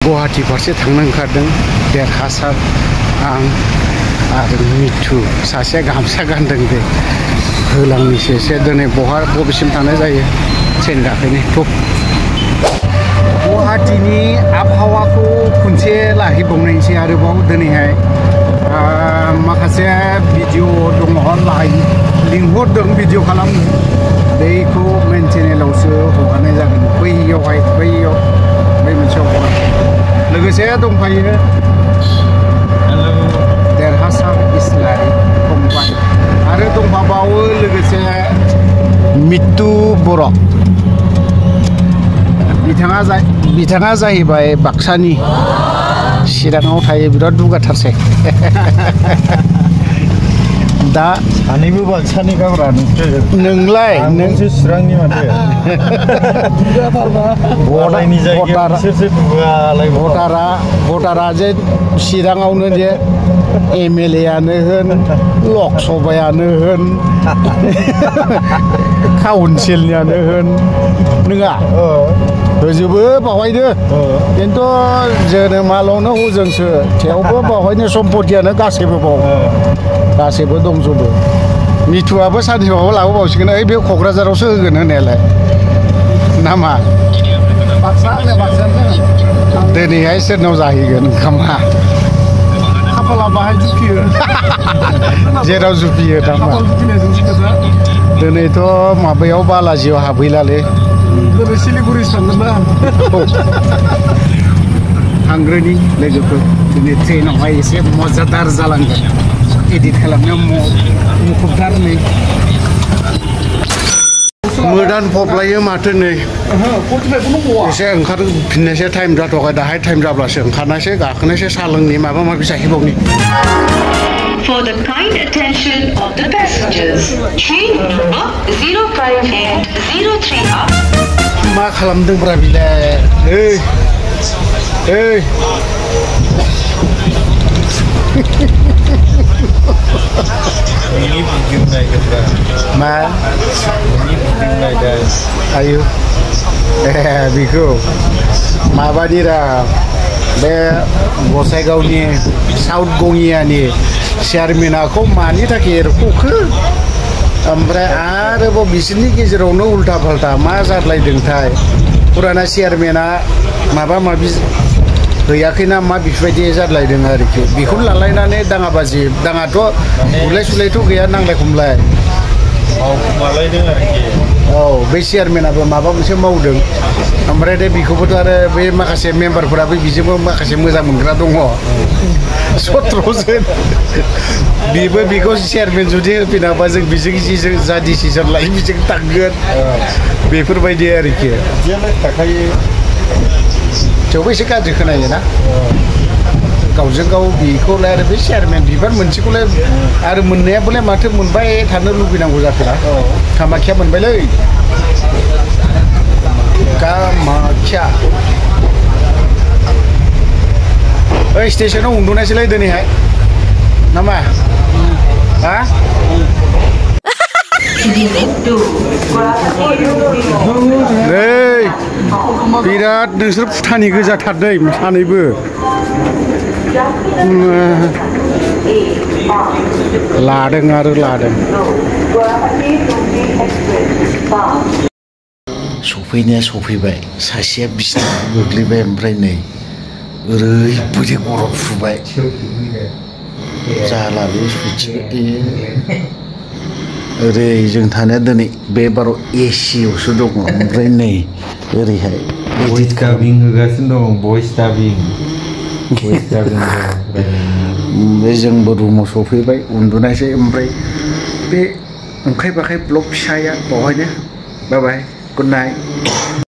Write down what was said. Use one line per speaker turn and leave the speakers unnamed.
गुवाहाटी फारसे थांनो ओंखारदों देरहासार आं आरो मिथु सासेया गामसा गानदों दे होलांनिसो एसे दिनै बबेसिम थांनाय जायो ट्रेन गाखोनो गुवाहाटीनि आबहावाखौ खनसे लाहैबावनायसै आरोबाव दिनैहाय माखासे भिडिअ दङ लिंहरदों भिडिअ खालामनो बेखौ मेन चेनेलावसो हगारनाय जागोन बैयाव बै मोनसेयाव लोगोसे दंफायो देरहासार इस्लारि फंबाय आरो दंफाबावो लोगोसे मिथु बर' बिथाङा जाहैबाय बाक्सानि चिराङाव थायो बिराद दुगाथारसै दा
सानैबो बाक्सानि गाब्रा
नोंलाय
नोंसो चिरांनि माथो
भटारा जे चिराङावनो जे MLA आनो होन लकसभायानो होन काउन्सिलनियानो होन नङा होजोबो बावहायनो खिन्थु जोनोमाल'नो हजोंसो थेवबो बावहायनो सम्पतियानो गासैबो दंजोबो मिथुआबो सानसेबाबो लाबोबावसिगोन ओइ बे क'क्राझारावसो होगोन होनायालाय नामा दिनैहाय सोरनाव जाहैगोन ओंखामा खाफाला बाहाय जुफियो जेराव जुफियो दामा दिनैथ' माबायाव बालाजियाव हाबहैलालै दिनै सिलिगुरिसो थांगोन ना थांग्रोनि लोगोफोर दिनै ट्रेनावहाय एसे मजादार जालांगोन एडिट खालामनायाव मुखुबथार नै मोदान फबलायो माथो नै एसे ओंखारफिननोसै टाइम जाथ'वाखै दाहाय टाइम जाब्लासो ओंखारनोसै गाखोनोसै साहा लोंनि माबा माबि जाहैबावनि
For the kind attention of the passengers, train number 0503 up.
मा खालामदोंब्रा बिलाय मा आयु बेखौ माबानिरा बे गसाइगावनि साउथ गङियानि चेयारमेनाखौ मानि थाखाय एरख'खो ओमफ्राय आरोबाव बिसोरनि गेजेरावनो उल्था फाल्था मा जाद्लायदोंथाय फुराना चेयारमेना माबा माबि हैयाखैना मा बेफोरबायदि जाद्लायदों आरोखि बेखौनो लालायनानै दाङाबाजि दाङाथ' बुलाय सुलायथ' गैया नांलाय खमलाय
मावखुमालायदों आरोखि
औ बे चेयारमेनाबो माबा मोनसे मावदों ओमफ्राय दा बेखौबोथ' आरो बे माखासे मेम्बारफोराबो बिजोंबो माखासे मोजां मोनग्रा दङ सत्र'जन बेबो बेखौ चेयारमेन जुदि होफिनाबा जों बेजों जा डिसिसन लायो बेजों थांगोन बेफोरबायदि आरोखि
थाखायो
थेवबो एसे गाज्रि खोनायो ना गावजों गाव बेखौलाय आरो बे चेयारमेन बिबार मोनसेखौलाय आरो मोननायाबोलाय माथो मोनबाय थानो लुबैनांगौ जाखोना कामाख्या मोनबायलै कामाख्या ओइ स्टेसनाव उन्दुनायसैलै दिनैहाय नामा हा नै बिराद नोंसोर भुटाननि गोजाथारदै सानैबो लादों सफैनाया सफैबाय सासेया बिसिनायाव गोग्लैबाय ओमफ्राय नै ओरैबायदि गरम फुबाय जालालै ओरै जों थानाया दिनै बे बाराव एसियावसो दङ ओमफ्राय नै ओरैहाय
भइस डाबिं होगासिनो दं भइस डाबिं
बे जोंबो रुमाव सफैबाय उन्दुनायसै ओमफ्राय बे अंखाय बाखाय ब्लग फिसाया बावहायनो बाय बाय गुड नाइट